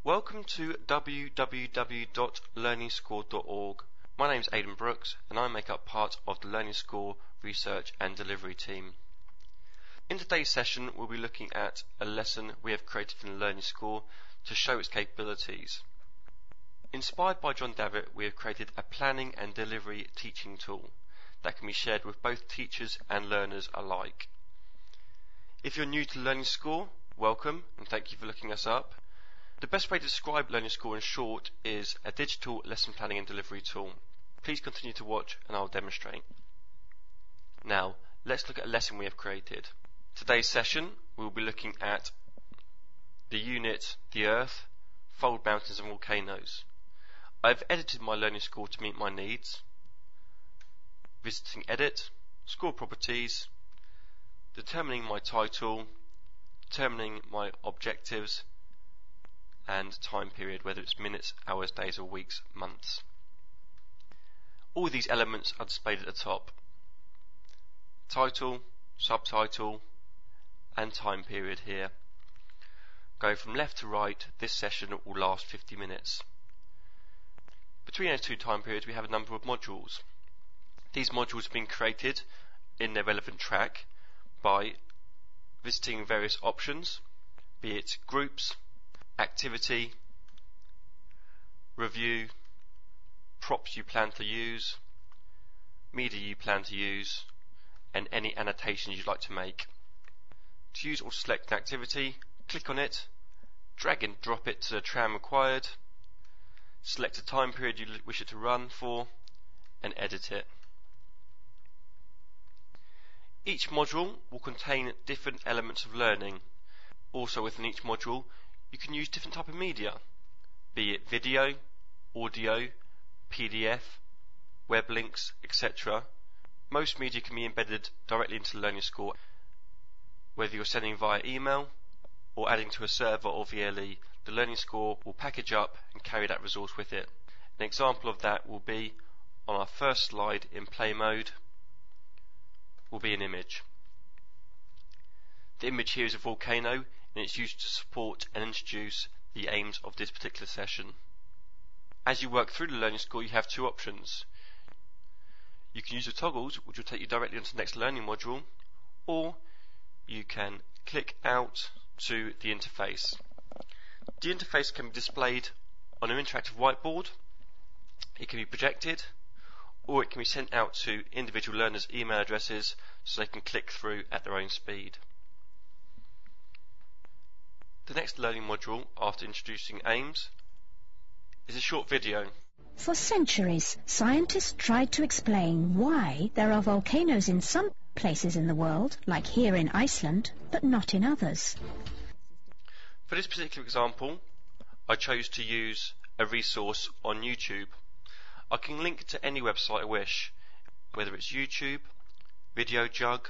Welcome to www.learningscore.org. My name is Aidan Brooks and I make up part of the Learning Score research and delivery team. In today's session we'll be looking at a lesson we have created in the Learning Score to show its capabilities. Inspired by John Davitt, we have created a planning and delivery teaching tool that can be shared with both teachers and learners alike. If you're new to Learning Score, welcome and thank you for looking us up. The best way to describe Learning Score in short is a digital lesson planning and delivery tool. Please continue to watch and I'll demonstrate. Now, let's look at a lesson we have created. Today's session, we will be looking at the unit, the Earth, fold mountains and volcanoes. I've edited my Learning Score to meet my needs. Visiting edit, score properties, determining my title, determining my objectives, and time period, whether it's minutes, hours, days or weeks, months. All these elements are displayed at the top. Title, subtitle and time period here. Going from left to right, this session will last 50 minutes. Between those two time periods we have a number of modules. These modules have been created in their relevant track by visiting various options, be it groups, activity, review, props you plan to use, media you plan to use, and any annotations you'd like to make. To use or select an activity, click on it, drag and drop it to the tram required, select a time period you wish it to run for, and edit it. Each module will contain different elements of learning. Also within each module, you can use different type of media, be it video, audio, PDF, web links, etc. Most media can be embedded directly into the Learning Score, whether you're sending via email or adding to a server or VLE. The Learning Score will package up and carry that resource with it. An example of that will be on our first slide in play mode will be an image. The image here is a volcano and it's used to support and introduce the aims of this particular session. As you work through the Learning Score you have two options. You can use the toggles which will take you directly onto the next learning module, or you can click out to the interface. The interface can be displayed on an interactive whiteboard, it can be projected, or it can be sent out to individual learners' email addresses so they can click through at their own speed. The next learning module after introducing aims is a short video. For centuries, scientists tried to explain why there are volcanoes in some places in the world, like here in Iceland, but not in others. For this particular example, I chose to use a resource on YouTube. I can link to any website I wish, whether it's YouTube, VideoJug,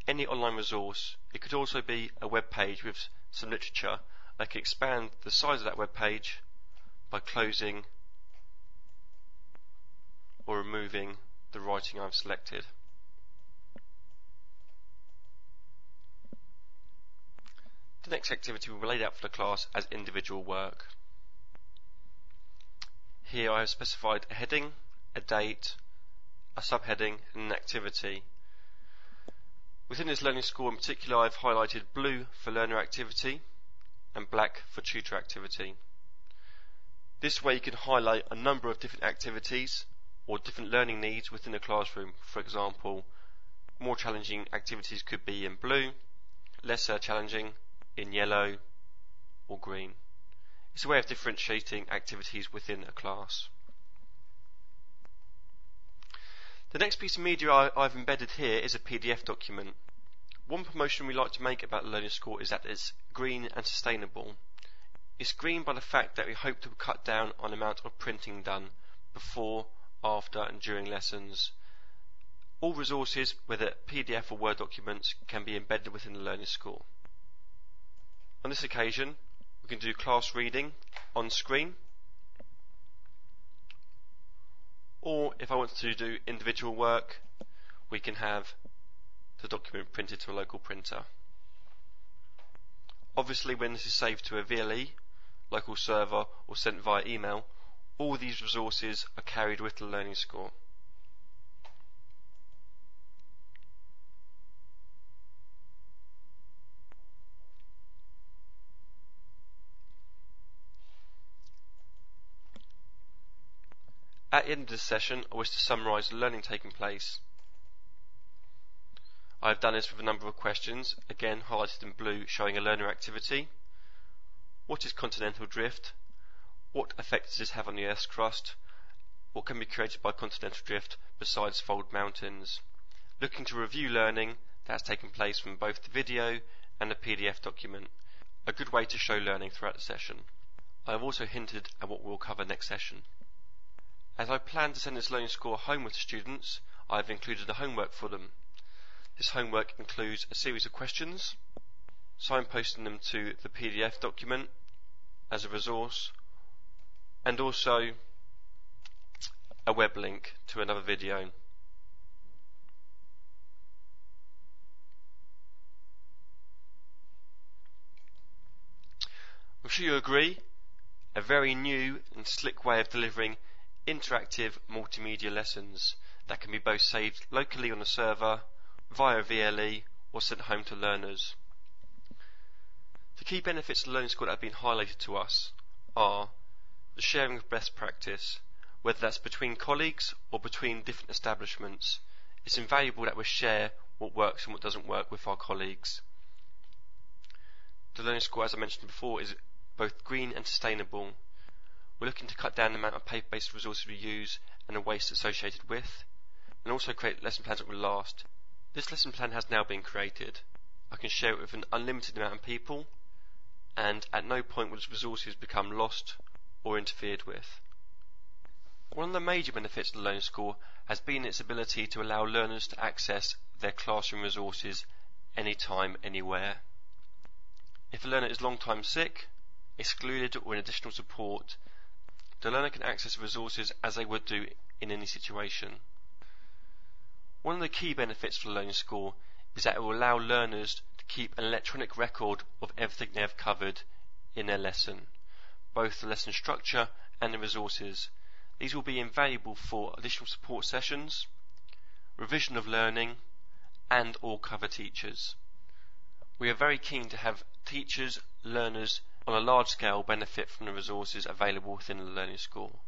any online resource. It could also be a web page with some literature. I can expand the size of that web page by closing or removing the writing I've selected. The next activity will be laid out for the class as individual work. Here I have specified a heading, a date, a subheading and an activity. Within this Learning Score in particular I've highlighted blue for learner activity and black for tutor activity. This way you can highlight a number of different activities or different learning needs within the classroom. For example, more challenging activities could be in blue, lesser challenging in yellow or green. It's a way of differentiating activities within a class. The next piece of media I've embedded here is a PDF document. One promotion we like to make about the Learning Score is that it's green and sustainable. It's green by the fact that we hope to cut down on the amount of printing done before, after and during lessons. All resources, whether PDF or Word documents, can be embedded within the Learning Score. On this occasion, we can do class reading on screen, or if I want to do individual work, we can have the document printed to a local printer. Obviously when this is saved to a VLE, local server, or sent via email, all these resources are carried with the Learning Score. At the end of this session, I wish to summarise the learning taking place. I have done this with a number of questions, again highlighted in blue showing a learner activity. What is continental drift? What effect does this have on the Earth's crust? What can be created by continental drift besides fold mountains? Looking to review learning that has taken place from both the video and the PDF document, a good way to show learning throughout the session. I have also hinted at what we will cover next session. As I plan to send this learning score home with the students, I have included a homework for them. This homework includes a series of questions, signposting them to the PDF document as a resource, and also a web link to another video. I'm sure you agree, a very new and slick way of delivering interactive multimedia lessons that can be both saved locally on a server, via VLE, or sent home to learners. The key benefits of the Learning Score that have been highlighted to us are the sharing of best practice, whether that's between colleagues or between different establishments. It's invaluable that we share what works and what doesn't work with our colleagues. The Learning Score, as I mentioned before, is both green and sustainable. We're looking to cut down the amount of paper-based resources we use and the waste associated with, and also create lesson plans that will last. This lesson plan has now been created. I can share it with an unlimited amount of people, and at no point will its resources become lost or interfered with. One of the major benefits of the Learning Score has been its ability to allow learners to access their classroom resources anytime, anywhere. If a learner is long time sick, excluded, or in additional support, the learner can access resources as they would do in any situation. One of the key benefits of the Learning Score is that it will allow learners to keep an electronic record of everything they have covered in their lesson, both the lesson structure and the resources. These will be invaluable for additional support sessions, revision of learning, and all cover teachers. We are very keen to have teachers, learners on a large scale benefit from the resources available within the Learning Score.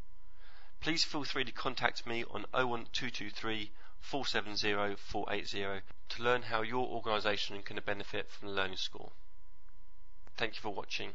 Please feel free to contact me on 01223 470 480 to learn how your organisation can benefit from the Learning Score. Thank you for watching.